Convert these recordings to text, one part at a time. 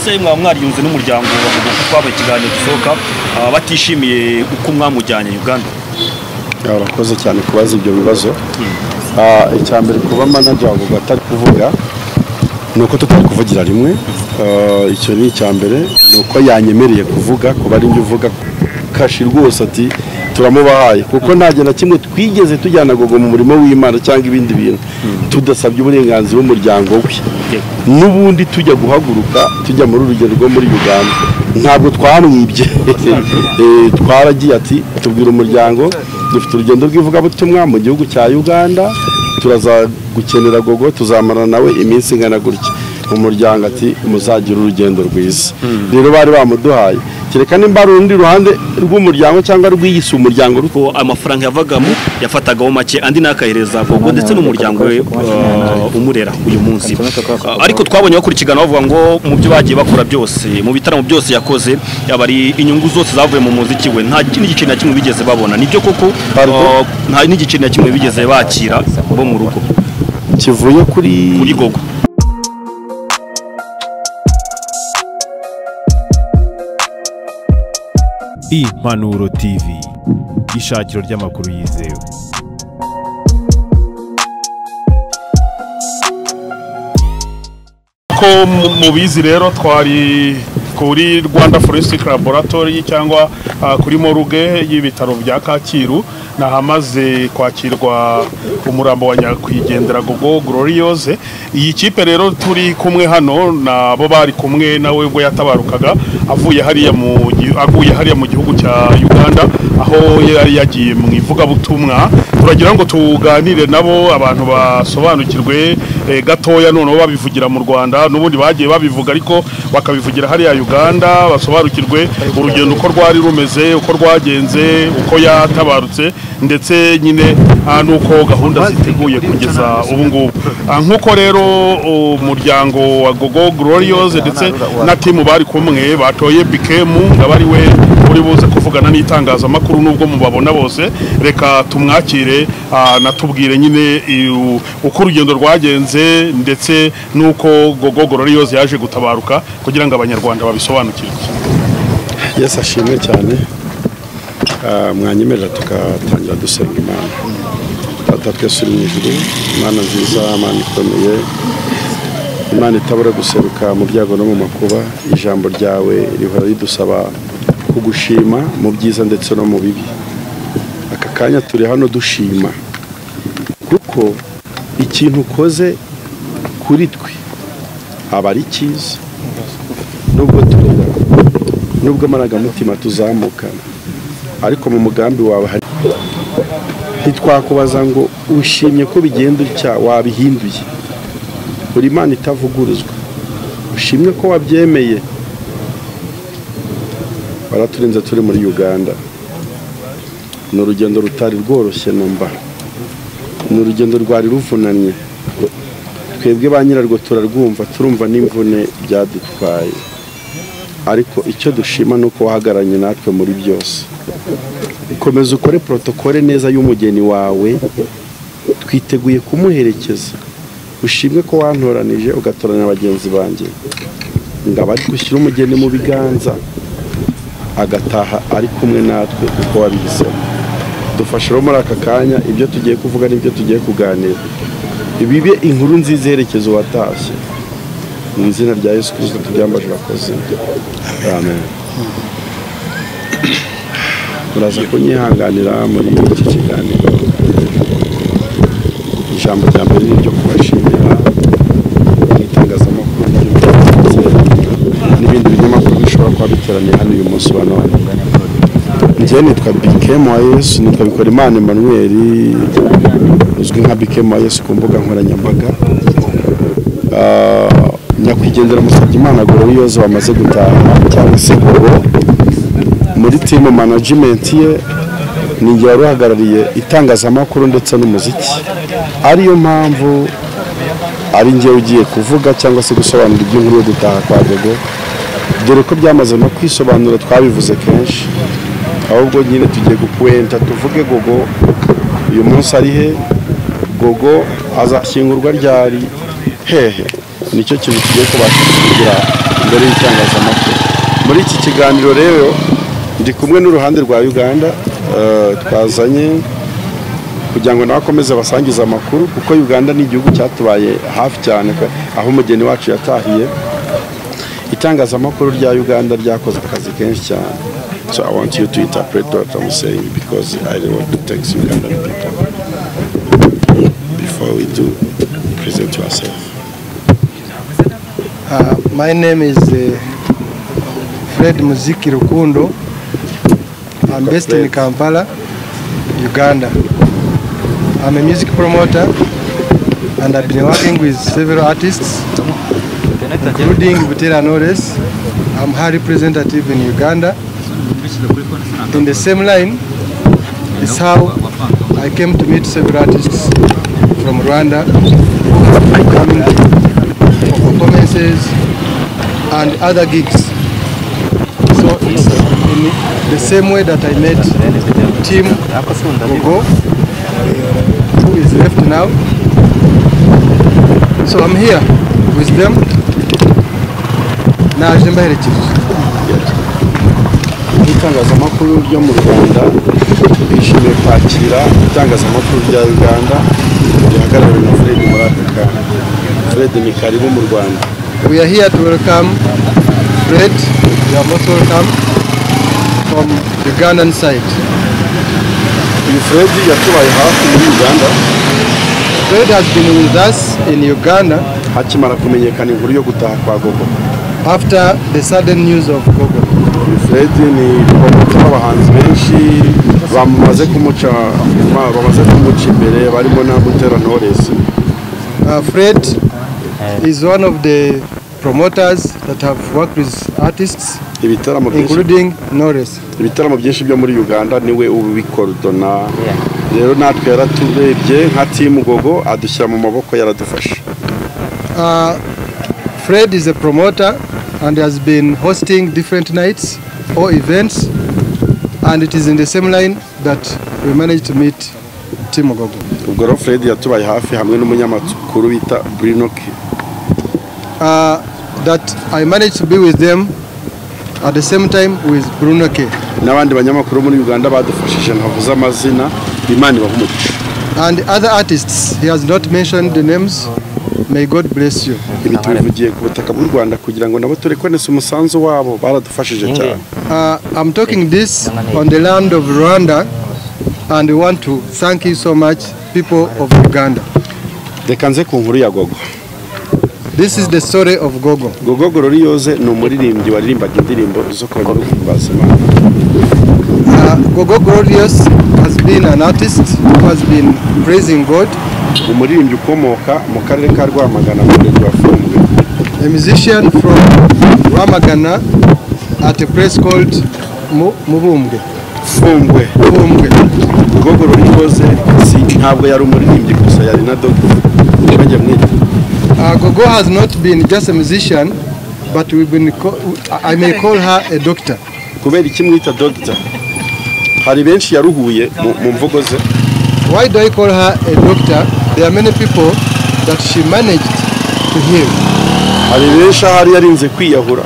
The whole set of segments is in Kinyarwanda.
ese mwa mwariyunze n'umuryango bavuga ko kwabaye ikiganiro gisohoka batishimiye uko mwamujyanye Uganda. Urakoze cyane kubaza ibyo bibazo. Icyambere kuba manager wavuga atari kuvuga nuko tutari kuvugira rimwe. Icyo ni icyambere nuko yanyemereye kuvuga ko bari njye uvuga kashi rwose ati turamubahaye kuko ntaje na kimwe twigeze tujyana Gogo mu murimo w'Imana cyangwa ibindi bintu tudasabye uburenganzira bw'umuryango we. Nubundi tujya guhaguruka tujya muri urugendo rwo muri Uganda ntabwo twamwibye. Twaragiye ati tubwira umuryango dufite urugendo rw'ivugabutumwa mu gihugu cya Uganda turaza gukenera Gogo tuzamarana nawe iminsi ingana gutya. Umuryango ati muzagira urugendo rwiza. Rero bari bamuduhaye kereka nimba ari undi ruhande rw'umuryango cyangwa rw'iyisi umuryango ruko amafaranga yavagamo yafatagaho make andi nakahereza Gogo ndetse n'umuryango we umurera uyu munsi. Ariko twabonye bakurikirana bavuga ngo mu byo bagiye bakora byose mu bitaramo byose yakoze yabari inyungu zose zavuye mu muziki we nta n'igice na kimwe bigeze babona. Nibyo koko nta n'igice na kimwe bigeze bakira bo mu rugo kivuye kuri Gogo. Impanuro TV ishakiro ry'amakuru yizewe. Ko mubizi rero twari kuri Rwanda Forensic Laboratory cyangwa kuri moruge y'ibitaro bya Kacyiru nahamaze kwakirwa umurambo wa nyakwigendera Gogo Glorious. Iyi kipe rero turi kumwe hano nabo bari kumwe nawe ubwo yatabarukaga avuye hariya mu gihugu cya Uganda aho yari yagiye mu ivugabutumwa. Turagira ngo tuganire nabo abantu basobanukirwe gatoya noneho babivugira mu Rwanda n'ubundi bagiye babivuga ariko bakabivugira hariya Uganda basobanukirwe urugendo uko rwari rumeze uko rwagenze uko yatabarutse ndetse nyine nuko gahunda ziteguye kugeza ubu ngubu. Nkuko rero umuryango wa Gogo Glorious ndetse na timu bari kumwe batoye bikemu ngabari we uri buze kuvugana n'itangazamakuru nubwo mubabona bose. Reka tumwakire natubwire nyine uko urugendo rwagenze ndetse nuko Gogo Glorious yaje gutabaruka kugira ngo abanyarwanda babisobanukirwe. Yes, ashimwe cyane. Mwanyemerera tukatangira dusenga Imana. Tata twese uri mu ijuru, Imana nziza, Imana ikomeye, Imana itabura guseruka mu byago no mu makuba. Ijambo ryawe rihora ridusaba kugushima mu byiza ndetse no mu bibi. Aka kanya turi hano dushima kuko ikintu ukoze kuri twe aba ari cyiza nubwo turera nubwo amarangamutima tuzamukana ariko mu mugambi wawe hari ntitwakubaza ngo ushimye ko bigenda utya wabihinduye. Uri Imana itavuguruzwa, ushimye ko wabyemeye. Baraturinze turi muri Uganda, ni urugendo rutari rworoshye numva, ni urugendo rwari ruvunanye. Twebwe ba nyirarwo turarwumva turumva n'imvune byadutwaye, ariko icyo dushima nuko wahagaranye natwe muri byose. Komeza ukore protokole neza y'umugeni wawe, twiteguye kumuherekeza. Ushimwe ko wantoranije ugatoranya abagenzi banjye, ngabari gushyira umugeni mu biganza agataha ari kumwe natwe uko wabihisemo. Dufashe muri aka kanya ibyo tugiye kuvuga n'ibyo tugiye kuganira ibibe inkuru nziza iherekeza uwatashye. Mu izina rya Yesu Kristo tubyambaje abakozi, amen. Muraza kunyihanganira muri iki kiganiro. Ijambo rya mbere ni ryo kubashimira itangazamakuru n'ibindi binyamakuru bishobora kuba biteraniye hano uyu munsi wa none. Njye nitwa Bikemu wa Yesu, nitwa Bikorimana Emmanuel, uzwi nka Bikemu wa Yesu ku mbuga nkoranyambaga. Nyakwigendera Basabye Imana Glorious wamaze gutaha cyangwa se Gogo, muri team management ye ni njye waruhagarariye itangazamakuru ndetse n'umuziki. Ariyo mpamvu ari njye ugiye kuvuga cyangwa se gusobanura iby'inkuru yo gutaha kwa Gogo, dore ko byamaze no kwisobanura twabivuze kenshi. Ahubwo nyine tugiye gukwenta tuvuge Gogo uyu munsi ari he, Gogo azashyingurwa ryari, hehe. Nicyo kintu tugiye kubasha kugira mbere y'itangazamakuru. Muri iki kiganiro rero ndi kumwe n'uruhande rwa Uganda, twazanye kugira ngo nabakomeze basangiza amakuru, kuko Uganda ni igihugu cyatubaye hafi cyane, aho umugeni wacu yatahiye. Itangazamakuru rya Uganda ryakoze akazi kenshi cyane. So I want you to interpret what I'm saying, because I don't want to text Ugandan people before we do present ourselves. My name is Fred Muziki Rukundo. I'm based in Kampala, Uganda. I'm a music promoter and I've been working with several artists, including Butera Knowles. I'm her representative in Uganda. In the same line is how I came to meet several artists from Rwanda who have been coming for performances and other gigs. So it's in the same way that I met Team Gogo, who is left now. So I'm here with them. Naje mbaherekeje. Itangazamakuru ryo mu Rwanda bishimiye kwakira itangazamakuru rya Uganda rihagarariwe na Fred muri aka kanya. Fred, ni karibu mu Rwanda. We are here to welcome Fred. You are most welcome from the Ugandan side. Uyu Fred yatubaye hafi muri Uganda. Fred has been with us in Uganda hakimara kumenyekana inkuru yo gutaha kwa Gogo. After the sudden news of Gogo. Fred ni promoter w'abahanzi benshi bamaze kumuca imbere barimo na Butera Knowles. Fred is one of the promoters that have worked with artists, including Knowles. Ibitaramo byinshi byo muri Uganda niwe ubikordona. Rero natwe yaraturebye nka Team Gogo adushyira mu maboko yaradufasha. Fred is a promoter and has been hosting different nights or events, and it is in the same line that we managed to meet Team Gogo. Ubwo rero Fred yatubaye hafi hamwe n'umunyamakuru bita Bruno. That I managed to be with them at the same time with Bruno K. N'abandi banyamakuru muri Uganda badufashije ntavuza amazina, Imana ibahumugisha. And other artists, he has not mentioned the names. May God bless you. Ibituvugiye ku butaka bw'u Rwanda kugira ngo nabo turekonese umusanzu wabo baradufashije cyane. I'm talking this on the land of Rwanda, and we want to thank you so much, people of Uganda. Reka nze ku nkuru ya Gogo. This is the story of Gogo. Gogo Gloriose ni umuririmbyi waririmbaga indirimbo zo kongera guhimbaza Imana. Gogo Glorious has been an artist who has been praising God. Umuririmbyi ukomoka mu karere ka Rwamagana mu murenge wa Fumbwe. A musician from Rwamagana at a place called Fumbwe. Gogo Gloriose ntabwo yari umuririmbyi gusa, yari na doctor. Gogo has not been just a musician, but I may call her a doctor. Kubera iki mwita doctor? Hari benshi yaruhuye mu mvugo ze. Why do I call her a doctor? There are many people that she managed to heal. Hari benshi ahari yarinze kwiyahura.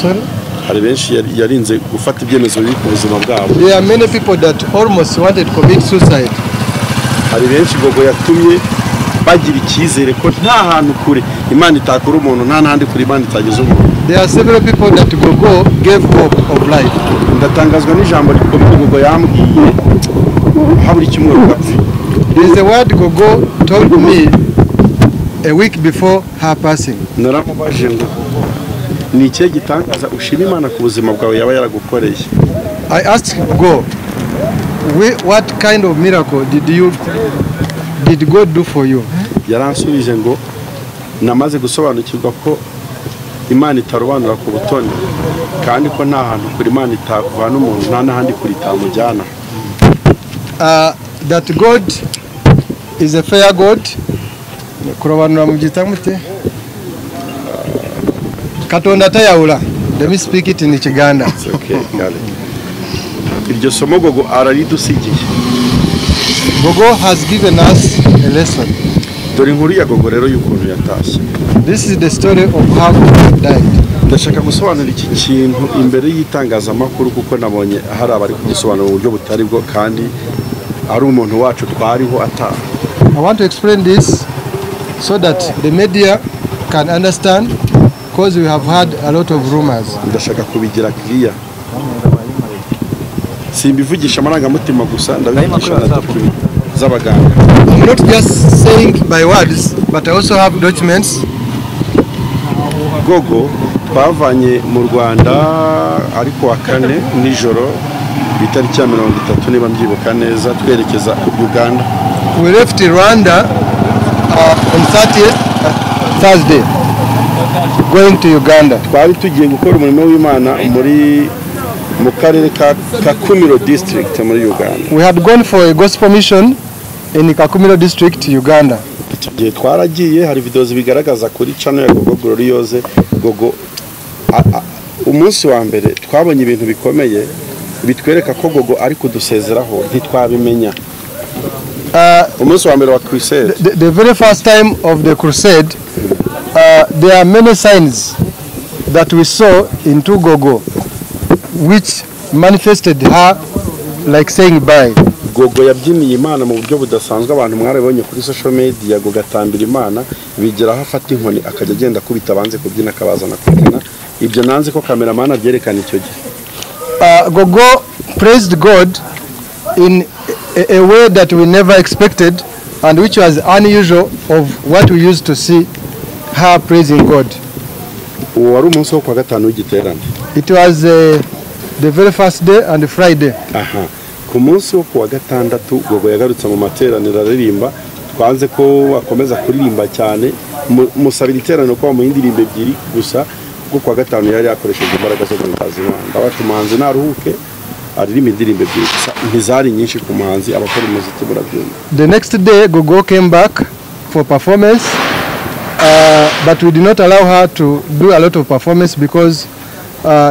Sorry? Hari benshi yarinze gufata ibyemezo biri ku buzima bwabo. There are many people that almost wanted to commit suicide. Hari benshi Gogo yatumye bagira icyizere ko nta hantu kure Imana itakura umuntu, nta n'ahandi kure Imana itageza umuntu. There are several people that Gogo gave hope of life. Ndatangazwa n'ijambo rikomeye Gogo yambwiye haburi kimwe rugapfa. There is a word Gogo told me a week before her passing. Naramubaje ngo ni ikihe gitangaza ushima Imana ku buzima bwawe yaba yaragukoreye. I asked Gogo, what kind of miracle did God do for you? Yaransubije ngo namaze gusobanukirwa ko Imana itarobanura ku butoni, kandi ko nta hantu kuri Imana itakuvana umuntu, nta n'ahandi kuri itamujyana. That God is a fair God. Kurobanura mu gitamute. Katonda tayawula. Let me speak it in Kiganda. Okay, got it. Iryo somo Gogo araridusigiye. Gogo has given us a lesson. dore inkuru ya Gogo rero y'ukuntu yatashye. This is the story of how Gogo died. Ndashaka gusobanura iki kintu imbere y'itangazamakuru kuko nabonye hari abari kugisobanura mu buryo butari bwo kandi ari umuntu wacu twariho ataha. I want to explain this so that the media can understand, because we have had a lot of rumors. Ndashaka kubigira clear. Simbivugisha amarangamutima gusa ndabivugisha na document z'abaganga. I'm not just saying by words, but I also have documents. Gogo twavanye mu Rwanda ariko wa kane nijoro bitariki ya 30 niba mbyibuka neza twerekeza Uganda. We left Rwanda on 30th Thursday, going to Uganda. Twari tugiye gukora umurimo w'Imana muri mu karere ka Kakumiro district muri Uganda. We had gone for a gospel mission in Kakumiro district, Uganda. Tugiye twaragiye, hari videos bigaragaza kuri channel ya Gogo Gloriose. Gogo umunsi wa mbere twabonye ibintu bikomeye bitwereka ko Gogo ari kudusezeraho ntitwabimenya. Umunsi wa mbere wa crusade, the very first time of the crusade, there are many signs that we saw into Gogo which manifested her like saying bye. Gogo yabyiniye Imana mu buryo budasanzwe, abantu mwarabonye kuri social media. Gogo atambira Imana bigeraho afata inkoni akajya agenda kubita banze kubyina akabazana kwikana. Ibyo nanze ko cameraman abyerekana icyo gihe. Gogo praised God in a way that we never expected and which was unusual of what we used to see her praising God. Uwo wari umunsi wo kwa gatanu w'igiterane. It was the very first day and Friday. Aha. Ku munsi wo kuwa gatandatu Gogo yagarutse mu materaniro aririmba. Twanze ko akomeza kuririmba cyane, musabira iterano ko mu indirimbo ebyiri gusa, kuko kuwa gatanu yari yakoresheje imbaraga zo guhimbaza Imana. Ndabaca umuhanzi naruhuke aririmba indirimbo ebyiri gusa, ntizari nyinshi ku muhanzi abakora umuziki burabyumva. The next day Gogo came back for performance, but we did not allow her to do a lot of performance because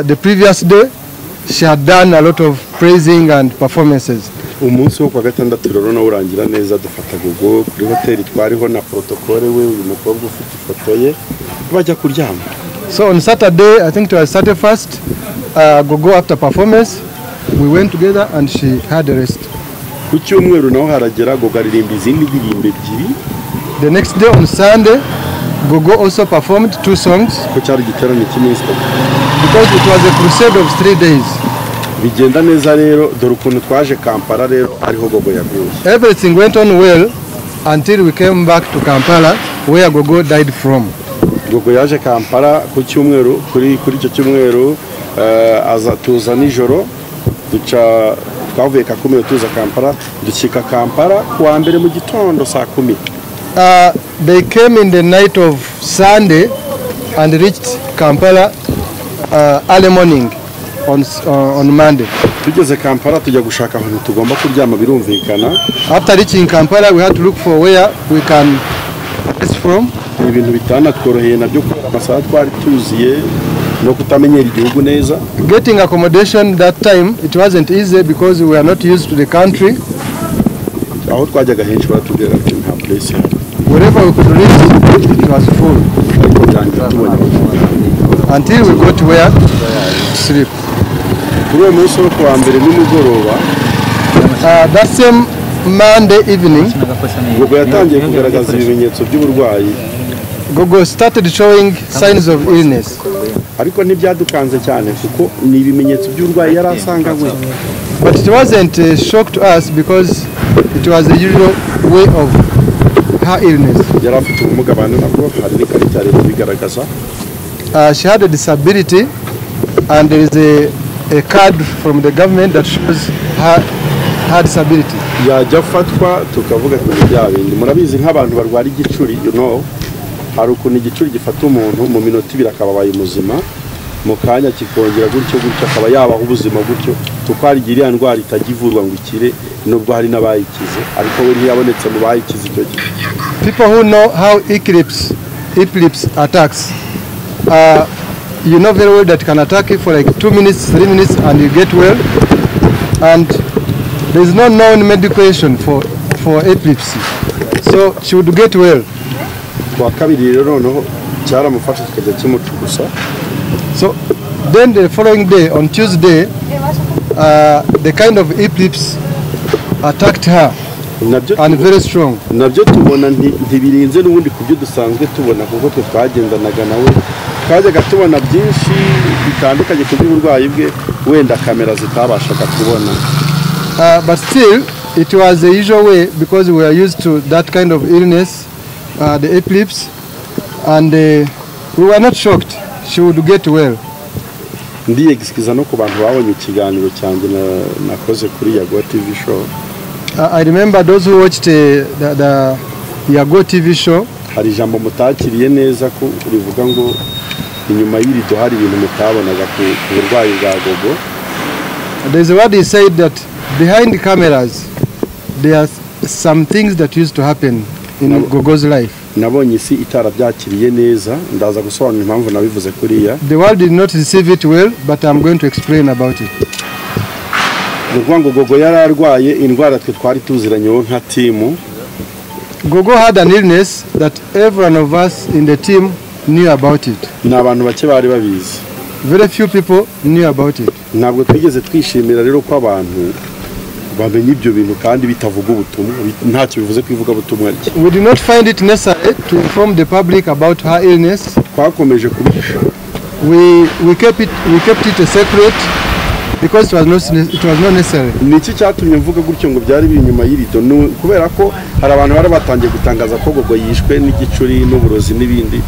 the previous day she had done a lot of praising and performances. Umunsi wo kwa gatandatu rero na urangira neza dufata Gogo kuri hoteli twariho na protocole we uyu mukobwa ufite ifoto ye bajya kuryama. So on Saturday, I think it was 31st, Gogo after performance, we went together and she had a rest. Ku cyumweru naho haragera Gogo aririmba izindi ndirimbo ebyiri. The next day on Sunday, Gogo also performed 2 songs. Ko cyari igiterane cy'iminsi itatu. Because it was a crusade of 3 days. Bigenda neza rero dore ukuntu twaje Kampala rero ariho Gogo yabyuye. Everything went on well until we came back to Kampala where Gogo died from. Gogo yaje Kampala ku cyumweru, kuri icyo cyumweru aza tuza nijoro duca twavuye Kakumiro tuza Kampala, dukika Kampala kuwa mbere mu gitondo saa 10. They came in the night of Sunday and reached Kampala early morning on Monday. Tugeze Kampala tujya gushaka ahantu tugomba kuryama birumvikana. After reaching Kampala, we had to look for where we can rest from. Ibintu bitana tworoheye nabyo amasaha twari tuziye no kutamenyera igihugu neza. Getting accommodation that time, it wasn't easy because we were not used to the country. Aho twajyaga henshi baratubwira ati nta place. Wherever we could reach, it was full. Until we got where to sleep. Kuri uwo munsi wo kuwa mbere nimugoroba, that same Monday evening, Gogo yatangiye kugaragaza ibimenyetso by'uburwayi. Gogo started showing signs of illness. Ariko ntibyadukanze cyane kuko ni ibimenyetso by'uburwayi yari asanganywe. But it wasn't a shock to us because it was the usual way of her illness. Yari afite ubumuga bane nabwo hari n'ikarita ya leta bigaragaza. She had a disability and there is a card from the government that shows her disability. Yajya afatwa tukavuga kuri bya bindi murabizi nk'abantu barwara igicuri, you know, hari ukuntu igicuri gifata umuntu mu minota 2 akababaye umuzima, mu kanya kikongera gutyo akaba yabaho ubuzima gutyo, tukarigira ya ndwara itagivurwa ngo ikire nubwo hari n'abayikize, ariko we ntiyabonetse mu bayikize icyo gihe. People who know how epilepsy attacks, you know very well that can attack you for like 2 minutes, 3 minutes and you get well, and there is no known medication for epilepsy, so she would get well kuwa kabiri rero noneho cyaramufasha kikajya kimuca gusa. So then the following day, on Tuesday, the kind of eclipse attacked her and very strong. Nabyo tubona ntibirinze n'ubundi kubyo dusanzwe tubona kuko twe twagendanaga nawe twajyaga tubona byinshi bitandukanye ku by'uburwayi bwe wenda kamera zitabashaga kubona. But still, it was the usual way because we are used to that kind of illness, the eclipse, and we were not shocked she would get well. Ndiyegisikiza no ku bantu babonye ikiganiro cyanjye nakoze kuri Yago TV show. I remember those who watched the Yago TV show. Hari ijambo mutakiriye neza ko rivuga ngo inyuma y'irido hari ibintu mutabonaga ku burwayi bwa Gogo. There's a word he said that behind the cameras there are some things that used to happen in Gogo's life. Nabonye isi itarabyakiriye neza ndaza gusobanura impamvu nabivuze kuriya. The world did not receive it well, but I'm going to explain about it. Ngo Gogo yararwaye indwara twe twari tuziranyeho nka team. Gogo had an illness that every one of us in the team knew about it. N'abantu bake bari babizi. Very few people knew about it. Ntabwo twigeze twishimira rero ko abantu bamenye ibyo bintu kandi bitavuga ubutumwa ntacyo bivuze kwivuga ubutumwa. We do not find it necessary to inform the public about her illness. Twakomeje kubihisha. We kept it a secret because it was not necessary. Niki cyatumye mvuga gutyo ngo byari biri nyuma y'irido kubera ko hari abantu bari batangiye gutangaza ko Gogo yishwe n'igicuri n'uburozi n'ibindi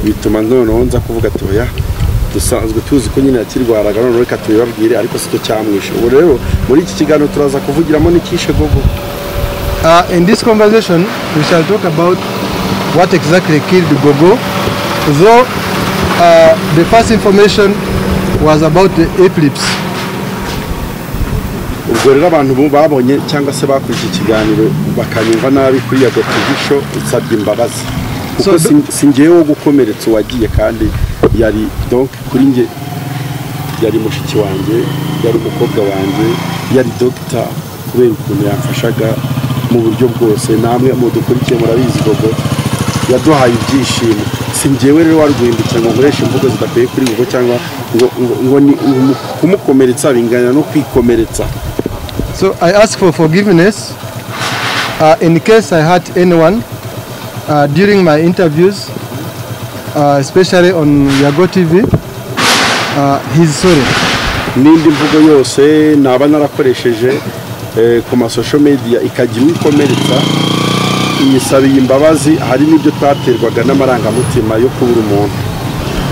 bituma noneho nza kuvuga ati oya dusanzwe tuzi ko nyine yakirwaraga none reka tubibabwire ariko sicyo cyamwishe. Ubu rero muri iki kiganiro turaza kuvugiramo n'ikishe Gogo. In this conversation we shall talk about what exactly killed Gogo, though the first information was about the eclipse. Ubwo rero abantu babonye cyangwa se bakurikiye ikiganiro bakanyumva nabi kuri Yago TV usabye imbabazi kuko singeyeho gukomeretsa wagiye kandi yari donc kuri nge yari mushiki wanjye yari umukobwa wanjye yari doctor kubera ukuntu yamfashaga mu buryo bwose namwe mudukurikiye murabizi Gogo yaduhaye ibyishimo singewe rero warwindukira ngo nkoreshe imvugo zidakwiye kuri Gogo cyangwa ngo kumukomeretsa bingana no kwikomeretsa. So I ask for forgiveness in case I hurt anyone during my interviews, especially on Yago TV. He's sorry. N'indi mvugo yose naba narakoresheje ku ma social media ikagira ikomeretsa yisabiye imbabazi hari n'ibyo twaterwaga n'amarangamutima yo kubura umuntu.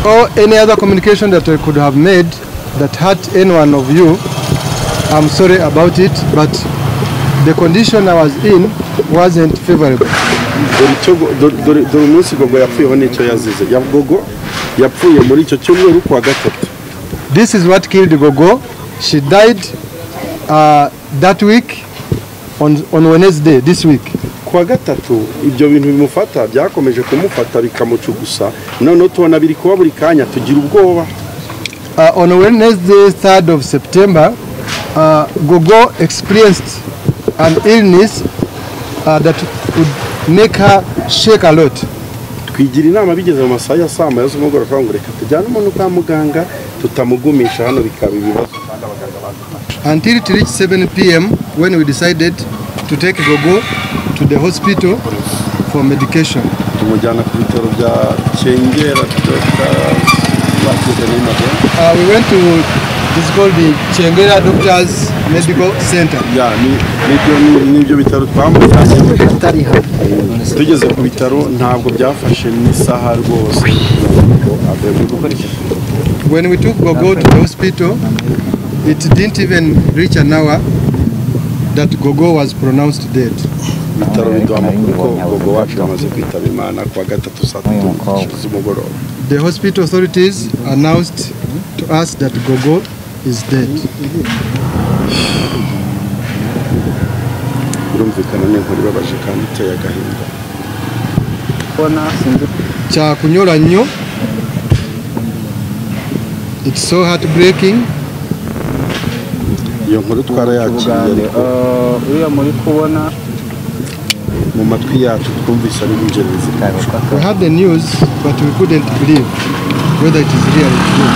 Or any other communication that I could have made that hurt any one of you, I'm sorry about it, but the condition I was in wasn't favorable. Dore umunsi Gogo yapfuyeho n'icyo yazize. Gogo yapfuye muri icyo cyumweru kuwa gatatu. This is what killed Gogo. She died that week on Wednesday, this week. Kuwa gatatu ibyo bintu bimufata byakomeje kumufata bikamucugusa none tubona biri kuba buri kanya tugira ubwoba. On Wednesday 3rd of September, Gogo experienced an illness that would make her shake a lot. Twigira inama bigeze mu masaha ya saa moya z'umugoroba ngo reka tujyane umuntu kwa muganga tutamugumisha hano bikaba ibibazo. Until it reached 7 p.m. when we decided to take Gogo to the hospital for medication. Tumujyana ku bitaro bya Cyangwa we went to this called the Cyangwa Doctors Medical Center. Yeah, nibyo bitaro twamujyanye. Tugeze ku bitaro ntabwo byafashe n'isaha rwose. When we took Gogo to the hospital, it didn't even reach an hour that Gogo was pronounced dead. Bitaro biduha amakuru ko Gogo wacu amaze kwitaba Imana kuwa gatatu saa 3 z'umugoroba. The hospital authorities announced to us that Gogo is dead. Urumvikana n'inkuru ibabaje kandi iteye agahinda. Cha kunyura nnyo. It's so heartbreaking. Iyo nkuru twarayakiriye ariko uriya muri kubona mu matwi yacu twumvise ari ingenzi. We had the news, but we couldn't believe whether it is really true.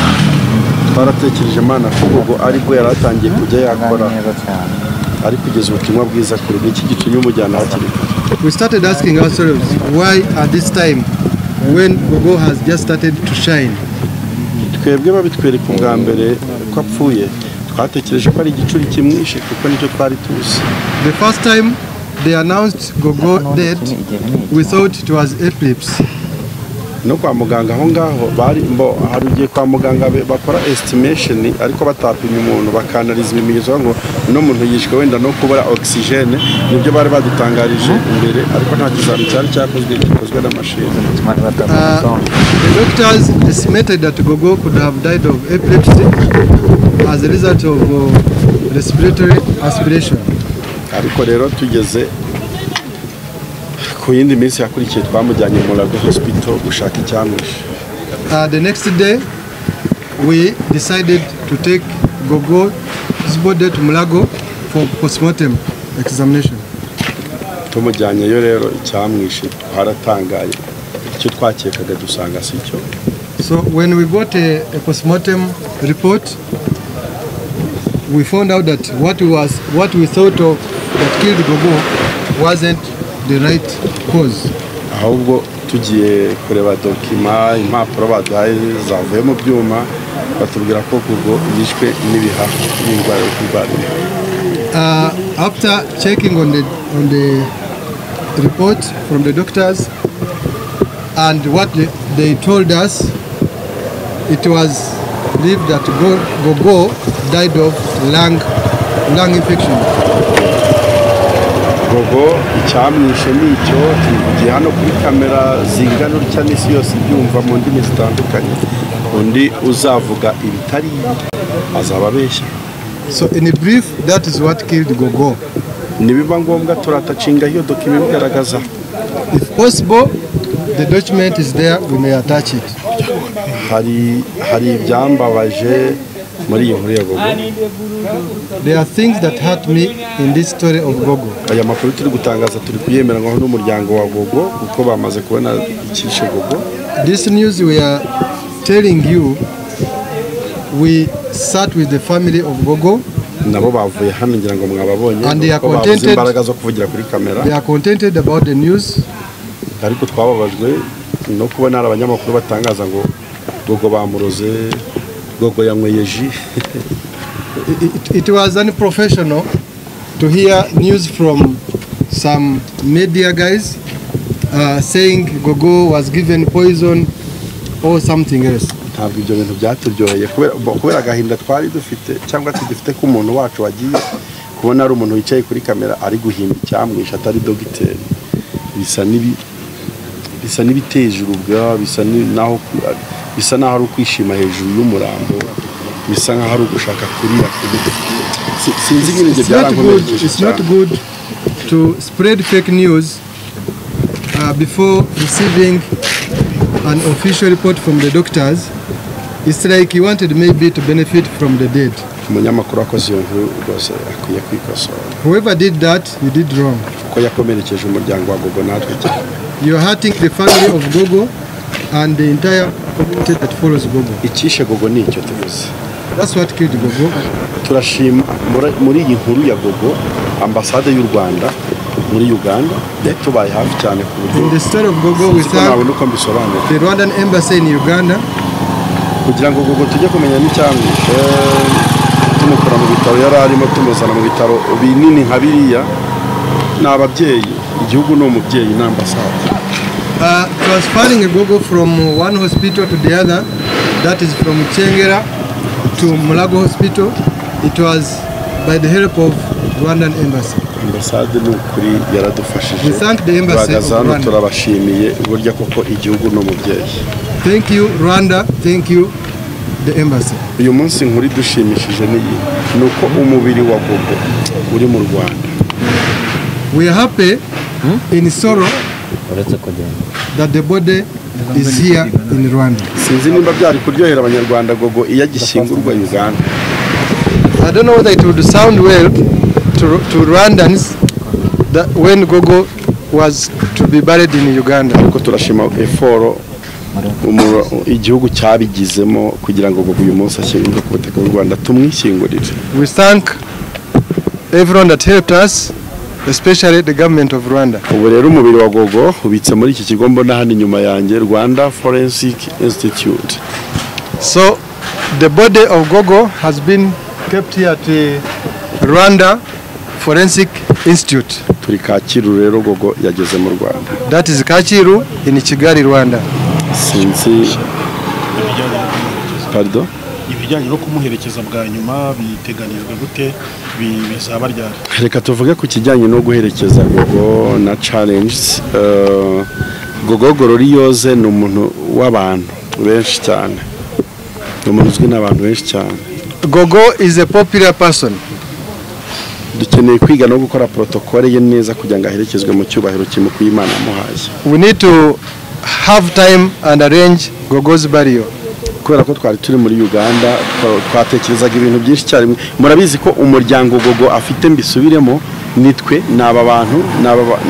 Twaratekereje Imana ko Gogo aribwo yaratangiye kujya yakora, ari kugeza ubutumwa bwiza kuri iki gitumye umujyana hakiri. We started asking ourselves, why at this time when Gogo has just started to shine? Twebwe babitwereka ubwa mbere ko apfuye, twatekereje ko ari igicuri kimwishe kuko nicyo twari tuzi. The first time they announced Gogo dead, we thought it was epilepsy. No kwa muganga aho ngaho bari mbo harugiye kwa muganga bakora estimation ariko batapimye umuntu bakanaliza ibimenyetso ngo no muntu yishwe wenda no kubura oxygene, nibyo bari badutangarije imbere, ariko nta kizami cyari cyakozwe n'amashini. The doctors estimated that Gogo could have died of epilepsy as a result of respiratory aspiration. Ariko rero tugeze ku yindi minsi yakurikiye twamujyanye mu Mumuryango hospital gushaka icyamwishe. The next day we decided to take Gogo's body to Mumuryango for postmortem examination. Tumujyanyeyo rero icyamwishe haratangaye, icyo twakekaga dusanga si cyo. So when we got a postmortem report, we found out that what we thought of that killed Gogo wasn't the right cause. Ahubwo tugiye kureba dokima impapuro baduhaye zavuye mu byuma batubwira ko Gogo yishwe n'ibihaha n'indwara yo kurwara. After checking on the report from the doctors and what they told us, it was believed that Gogo died of lung infection. Gogo icyamwishe nicyo tugiye hano kuri kamera zingana urya n'isi yose ibyumva mu ndimi zitandukanye, undi uzavuga ibitari azaba abeshya. So in a brief, that is what killed Gogo. Nibiba ngombwa turatacinga hiyo document igaragaza. If possible, the document is there, we may attach it. Hari ibyambabaje muri iyi nkuru ya Gogo. There are things that hurt me in this story of Gogo. Aya makuru turi gutangaza turi kuyemera ngo n'umuryango wa Gogo kuko bamaze kubona ikishe Gogo. This news we are telling you, we sat with the family of Gogo. Nabo bavuye hano ngira ngo mwababonye. And they are contented. Imbaraga zo kuvugira kuri kamera. They are contented about the news. Ariko twababajwe no kubona abanyamakuru batangaza ngo Gogo bamuroze, Gogo yanyweye ji. It was unprofessional to hear news from some media guys saying Gogo was given poison or something else. Ntabwo ibyo bintu byaturyoheye kubera agahinda twari dufite cyangwa tudufite ko umuntu wacu wagiye kubona ari umuntu wicaye kuri kamera ari guhimba icyamwisha atari dogiteri. Bisa n'ibiteje urubwa, bisa naho ari ukwishima hejuru y'umurambo, bisa nkaho ari ugushaka kurira. It's not good to spread fake news before receiving an official report from the doctors. It's like you wanted maybe to benefit from the dead. Umunyamakuru akoze iyo nkuru rwose akwiye kwikosora. Whoever did that, you did wrong. Ko yakomerekeje umuryango wa Gogo natwe cyane. You are hurting the family of Gogo and the entire community that follows Gogo. Ikishe Gogo ni icyo tuvuze. That's what killed Gogo. Turashima muri iyi nkuru ya Gogo ambasade y'u Rwanda muri Uganda yatubaye hafi cyane ku buryo. In the story of Gogo, we thank the Rwandan embassy in Uganda. Kugira ngo Gogo tujye kumenya n'icyamwishe tumukura mu bitaro yari arimo tumuzana mu bitaro binini nka biriya n'ababyeyi, igihugu no mubyeyi n'ambasade. Transferring Gogo from one hospital to the other, that is from Chengera to Mumuryango hospital, it was by the help of Rwandan embassy. Ambasade n'ukuri yaradufashije. We thank the embassy of Rwanda. Turabashimiye burya koko igihugu no mubyeyi. Thank you Rwanda, thank you the embassy. Uyu munsi nkuri dushimishije nuko umubiri wa Gogo uri mu Rwanda. We are happy in sorrow that the body is here in Rwanda. Sinzi nimba byari kuryohera abanyarwanda Gogo iyo gishyingurwa Uganda. I don't know whether it would sound well to Rwandans that when Gogo was to be buried in Uganda. Kuko turashima effort igihugu cyabigizemo kugira ngo Gogo uyu munsi ashyingurwe ku butaka bw'u Rwanda tumwishyingurire. We thank everyone that helped us, especially the government of Rwanda. Ubu rero umubiri wa Gogo ubitse muri iki kigo mbona hano inyuma yanjye, Rwanda Forensic Institute. So the body of Gogo has been kept here at Rwanda Forensic Institute. Turi Kacyiru rero Gogo yageze mu Rwanda. That is Kacyiru in Kigali, Rwanda. Sinzi pardon, ibijyanye no kumuherekeza bwa nyuma biteganijwe gute, bizaba ryari? Reka tuvuge ku kijyanye no guherekeza Gogo na challenges. Gogo Gororiyoze ni umuntu w'abantu benshi cyane, ni umuntu uzwi n'abantu benshi cyane. Gogo is a popular person. Dukeneye kwiga no gukora protocole ye neza kugira ngo aherekezwe mu cyubahiro kimukuye Imana amuhaye. We need to have time and arrange Gogo's burial. Kubera ko twari turi muri Uganda twatekerezaga ibintu byinshi cyane. Murabizi ko umuryango Gogo afite mbisubiremo nitwe n'aba bantu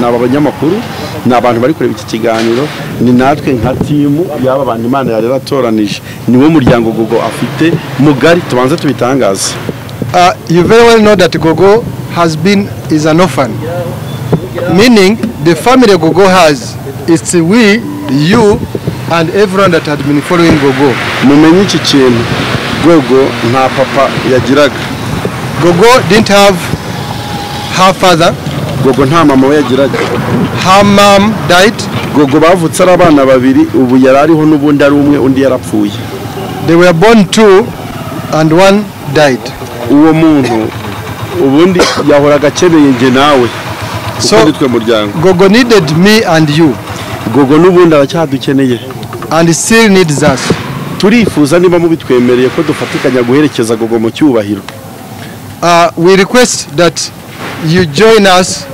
n'aba banyamakuru n'abantu bari kureba iki kiganiro, ni natwe nka timu y'aba bantu Imana yari yaratoranije, niwo muryango Gogo afite mugari. Tubanze tubitangaze. You very well know that Gogo is an orphan, meaning the family Gogo has, it's we, you, and everyone that had been following Gogo. Mumenye iki kintu, Gogo nta papa yagiraga. Gogo didn't have her father. Gogo nta mama we yagiraga. Her mom died. Gogo bavutse ari abana babiri, ubu yarariho n'ubundi ari umwe, undi yarapfuye. They were born two and one died. Uwo muntu ubundi yahoraga akeneye nge nawe. So Gogo needed me and you. Gogo n'ubundi aracyadukeneye and still needs us. Turifuza niba mubitwemereye ko dufatikanya guherekeza Gogo mu cyubahiro. We request that you join us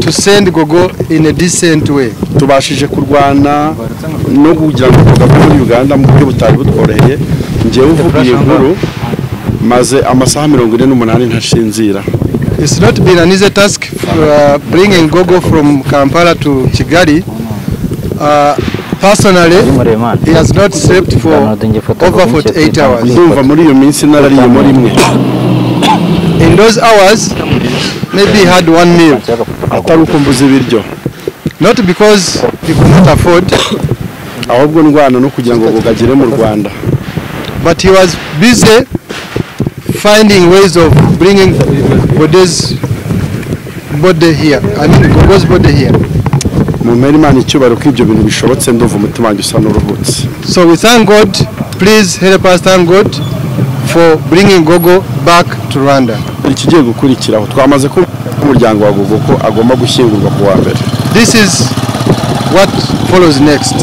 to send Gogo in a decent way. Tubashije kurwana no kugira ngo Gogo muri Uganda mu buryo butari butworoheye. Ngiye uvugiye inkuru maze amasaha 48 ntashinzira. It's not been an easy task bringing Gogo from Kampala to Kigali. Personally, he has not slept for over 48 hours. Ndumva muri iyo minsi narariye muri imwe. In those hours, maybe he had one meal. Atarukumbuza ibiryo. Not because he could not afford, ahubwo ndwana no kugira ngo Gogo agere mu Rwanda. But he was busy finding ways of bringing Gogo's body here. I mean Gogo's body here. Imana icyubahiro ko ibyo bintu bishobotse, ndumva umutima wanjye usa n'uruhutse. So we thank God. Please help us thank God for bringing Gogo back to Rwanda. Ikigiye gukurikiraho twamaze ko umuryango wa Gogo ko agomba gushyingurwa ku wa mbere. This is what follows next.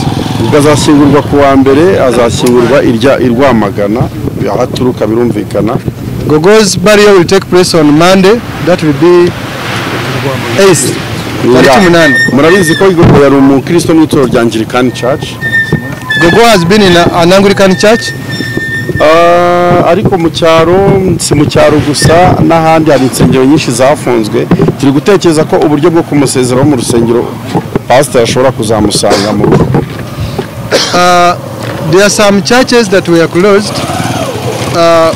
Azashyingurwa ku wa mbere, azashyingurwa irwamagana ahaturuka birumvikana. Gogo's burial will take place on Monday. That will be 8th. Murabizi ko Gogo yari umukristo mu itorero rya Anglican Church. Gogo has been in an Anglican church. Ariko mu cyaro, si mu cyaro gusa n'ahandi hari insengero nyinshi zafunzwe. Turi gutekereza ko uburyo bwo kumusezeraho mu rusengero pastor ashobora kuzamusanga mu rugo. There are some churches that were closed.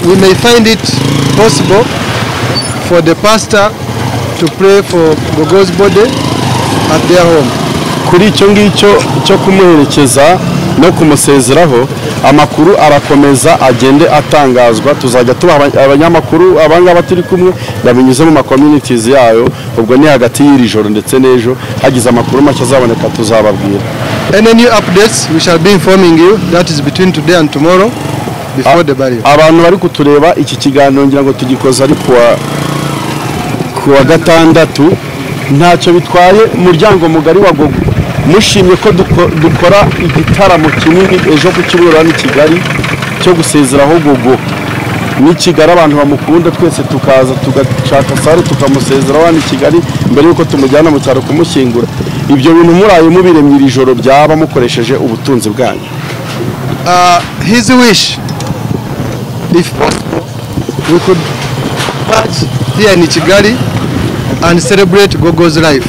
We may find it possible for the pastor to pray for Gogo's body at their home. Kuri icyo ngicyo cyo kumuherekeza no kumusezeraho, amakuru arakomeza agende atangazwa. Tuzajya tuba abanyamakuru abangaba turi kumwe babinyuze mu communities yayo, ubwo ni hagati y'iri joro ndetse n'ejo hagize amakuru make azaboneka tuzababwira. Any new updates we shall be informing you. That is between today and tomorrow before the burial. Abantu bari kutureba iki kiganiro ngira ngo tugikoza ari kuwa gatandatu, ntacyo bitwaye umuryango mugari wa Gogo. Mushimye ko dukora igitaramo kinini ejo ku Cyumweru ni Kigali cyo gusezeraho Gogo. Ni Kigali abantu bamukunda twese tukaza tugashaka sare tukamusezeraho ni Kigali mbere yuko tumujyana mu cyaro kumushyingura. Ibyo bintu muraye mubiremye iri joro byaba mukoresheje ubutunzi bwanyu. His wish, if possible, we could march here in Kigali and celebrate Gogo's life.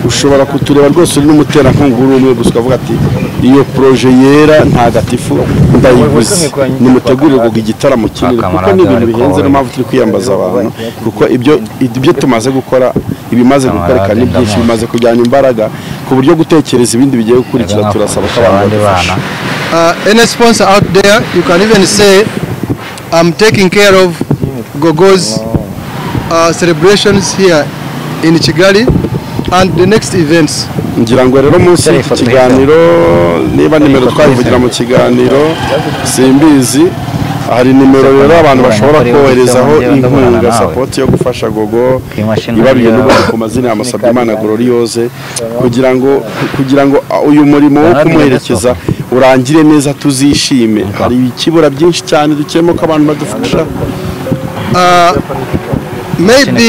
ushobora kutureba rwose uri n'umuterankunga uri umwe gusa ukavuga ati iyo proje yera ntagatifu ndayiguze nimutegurire Gogo igitaramo kinini kuko ni ibintu bihenze no mpamvu turi kwiyambaza abantu kuko ibyo tumaze gukora ibimaze gukoreka ni byinshi bimaze kujyana imbaraga ku buryo gutekereza ibindi bigiye gukurikira turasaba ko abantu badufasha. Any sponsor out there, you can even say I'm taking care of Gogo's celebrations here in Kigali and the next events. ngira ngo rero munsi y'iki kiganiro niba nimero twayivugira mu kiganiro simbizi hari nimero rero abantu bashobora koherezaho inkunga support yo gufasha Gogo ibaruye n'ubu ku mazina ya Basabye Imana Gloriose kugira ngo uyu murimo wo kumuherekeza urangire neza tuzishime. Hari ikibura byinshi cyane dukemo ko abantu badufasha. Maybe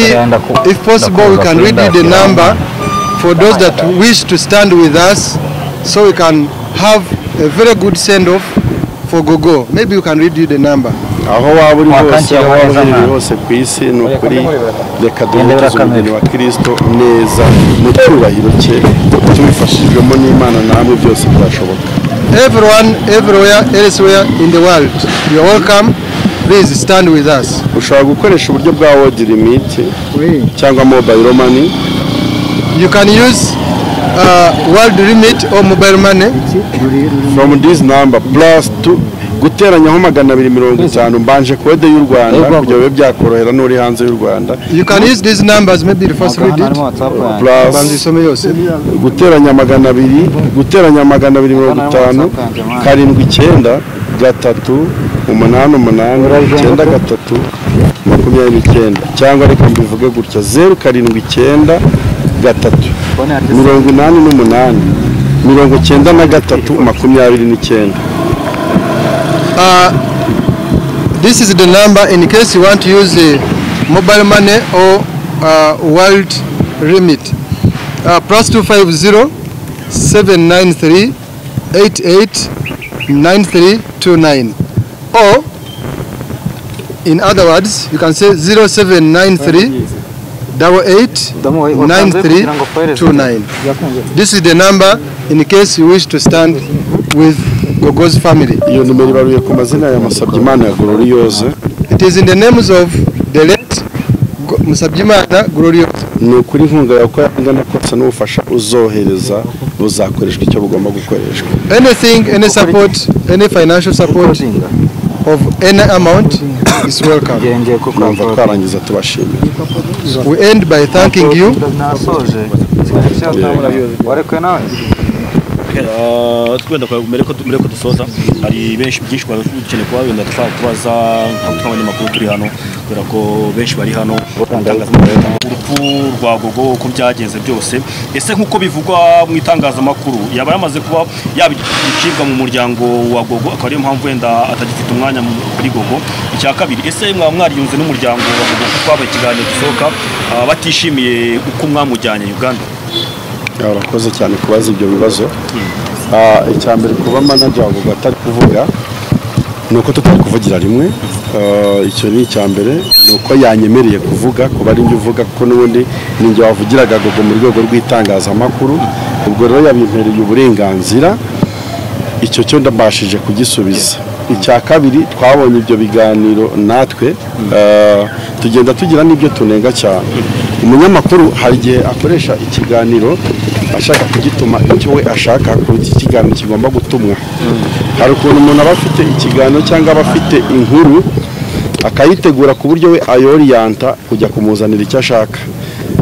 if possible we can read you the number for those that wish to stand with us so we can have a very good send off for Gogo. Maybe we can read you the number. Aho waba uri hose hose ku isi ni ukuri reka duhuze umubiri wa Kristo neza mu cyubahiro cye tubifashijwemo n'Imana namwe byose birashoboka. Everyone, everywhere, elsewhere in the world, you are welcome. Please stand with us. Ushobora gukoresha uburyo bwa word limit cyangwa mobile money. You can use word limit or mobile money from this number +2 guteranyaho 250 mbanje kode y'u Rwanda kugira ngo byakorohera n'uri hanze y'u Rwanda. You can use these numbers, maybe the first read it. Plus guteranya 200 guteranya 250 karindwi 9 gatatu 8 8 9 gatatu 29 cyangwa reka mbivuge gutya 079 gatatu 88 93 29. This is the number in case you want to use mobile money or world limit. +250 793 88 9329, or in other words you can say 0793 88 9329. This is the number in case you wish to stand with Gogo's family. Iyo numero ibaruye ku mazina ya Basabye Imana Gloriose. It is in the names of the late Basabye Imana Gloriose. Ni ukuri inkunga yawe ingana kose n'ubufasha uzohereza buzakoreshwa icyo bugomba gukoreshwa. Anything, any support, any financial support of any amount is welcome. Numva twarangiza tubashimira. We end by thanking you. twenda mbere ko dusoza hari benshi byinshi dukeneye kuba wenda dushaka kubaza nk'abanyamakuru turi hano kubera ko benshi bari hano urupfu rwa Gogo uko byagenze byose. Ese nk'uko bivugwa mu itangazamakuru yaba yamaze kuba yabicibwa mu muryango wa Gogo akaba ariyo mpamvu wenda atagifite umwanya kuri Gogo. Icya kabiri, ese mwariyunze n'umuryango wa Gogo kuko aba ikiganiro gisohoka batishimiye uko mwamujyanye Uganda? Urakoze cyane kubaza ibyo bibazo. Icya mbere kuba manager wa Gogo atari kuvuga nuko tutari kuvugira rimwe. Icyo ni icya mbere, nuko yanyemereye kuvuga kuba ari njye uvuga kuko n'ubundi ninjye wavugiraga Gogo mu rwego rw'itangazamakuru. Ubwo rero yabimpereye uburenganzira, icyo cyo ndabashije kugisubiza. Icya kabiri, twabonye ibyo biganiro natwe tugenda tugira n'ibyo tunenga cyane. Umunyamakuru hari igihe akoresha ikiganiro ashaka kugituma icyo we ashaka ko iki kiganiro kigomba gutumwa. Hari ukuntu umuntu aba afite ikiganiro cyangwa aba afite inkuru akayitegura ku buryo we ayoriyanta kujya kumuzanira icyo ashaka,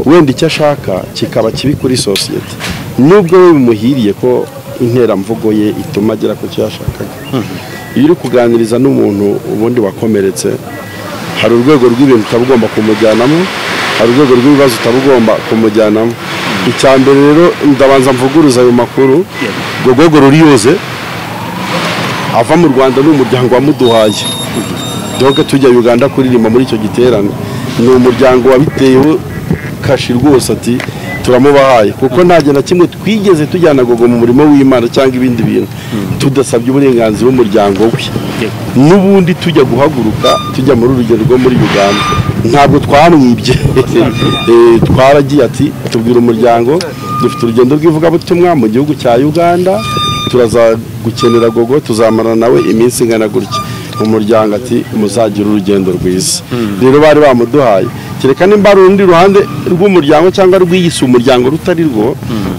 wenda icyo ashaka kikaba kibi kuri sosiyete, nubwo we bimuhiriye ko interamvugo ye ituma agera ku cyo yashakaga. Iyo uri kuganiriza n'umuntu ubundi wakomeretse, hari urwego rw'ibintu utabugomba kumujyanamo, hari urwego rw'ibibazo utabugomba kumujyanamo. Icya mbere rero ndabanza mvuguruza ayo makuru. Gogo Gloriose ava mu Rwanda n'umuryango wamuduhaye, donc tujya Uganda kuririmba muri icyo giterane. Ni umuryango wabiteyeho kashi rwose ati turamubahaye kuko nta na kimwe twigeze tujyana Gogo mu murimo w'Imana cyangwa ibindi bintu tudasabye uburenganzira bw'umuryango we n'ubundi tujya guhaguruka tujya muri urugendo rwo muri Uganda ntabwo twamwibye twaragiye ati tubwira umuryango dufite urugendo rw'ivugabutumwa mu gihugu cya Uganda turaza gukenera Gogo tuzamarana nawe iminsi ingana gutya umuryango ati muzagira urugendo rwiza rero bari bamuduhaye kereka nimba ari urundi ruhande rw'umuryango cyangwa rw'iyisi umuryango rutari rwo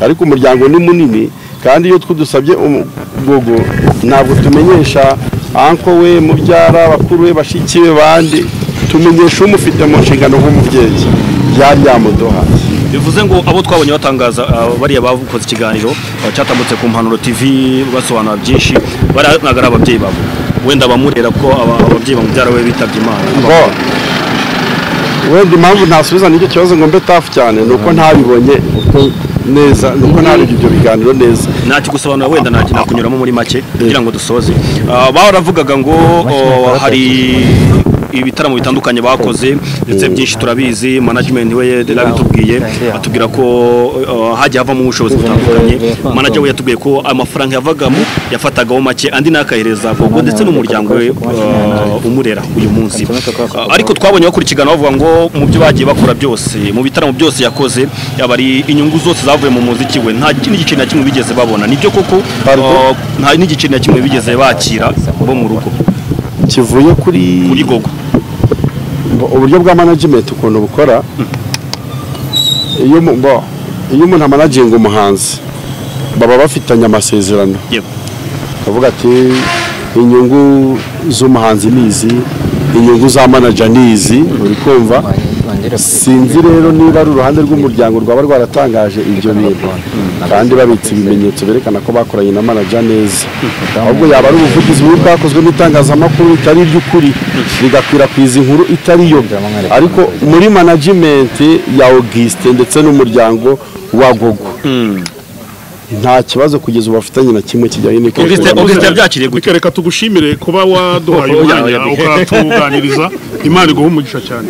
ariko umuryango ni munini kandi iyo twudusabye Gogo ntabwo tumenyesha anko we mubyara bakuru we bashiki be bandi tumenyesha umufite mu nshingano nk'umubyeyi yari yamuduhaye bivuze ngo abo twabonye batangaza bariya bavukoze ikiganiro cyatambutse ku Mpanuro TV basobanura byinshi baranagara ababyeyi babo wenda bamurera ko ababyeyi bamubyara we bitabye Imana wenda impamvu ntasubiza n'icyo kibazo ngo mbe tafu cyane nuko ntabibonye neza nuko ntabibye ibyo biganiro neza ntacyo gusobanura wenda nakunyuramo muri make kugira ngo dusoze baravugaga ngo hari ibitaramo bitandukanye bakoze ndetse byinshi turabizi management we yarabitubwiye atubwira ko hajya havamo ubushobozi butandukanye manager we yatubwiye ko amafaranga yavagamo yafatagaho make andi nakahereza Gogo ndetse n'umuryango we umurera uyu munsi ariko twabonye bakora ikiganiro bavuga ngo mu byo bagiye bakora byose mu bitaramo byose yakoze yabari inyungu zose zavuye mu muziki we nta n'igice na kimwe bigeze babona nibyo koko nta n'igice na kimwe bigeze bakira bo mu rugo kivuye kuri Gogo uburyo bwa management ukuntu bukora iyo umuntu amanaginga umuhanzi baba bafitanye amasezerano bavuga ati inyungu z'umuhanzi nizi inyungu za manager nizi uri kumva sinzi rero niba ari uruhande rw'umuryango rwaba rwaratangaje ibyo bintu kandi babitse ibimenyetso berekana ko bakoranye na manager neza ahubwo yaba ari ubuvugizi bwakozwe n'itangazamakuru bitari iby'ukuri bigakwirakwiza inkuru itari yo ariko muri management ya Auguste ndetse n'umuryango wa Gogo nta kibazo kugeza ubafitanye na kimwe kijyanye n'Auguste byakiriye gute reka tugushimire kuba waduhaye umwanya ukatuganiriza Imana iguhe umugisha cyane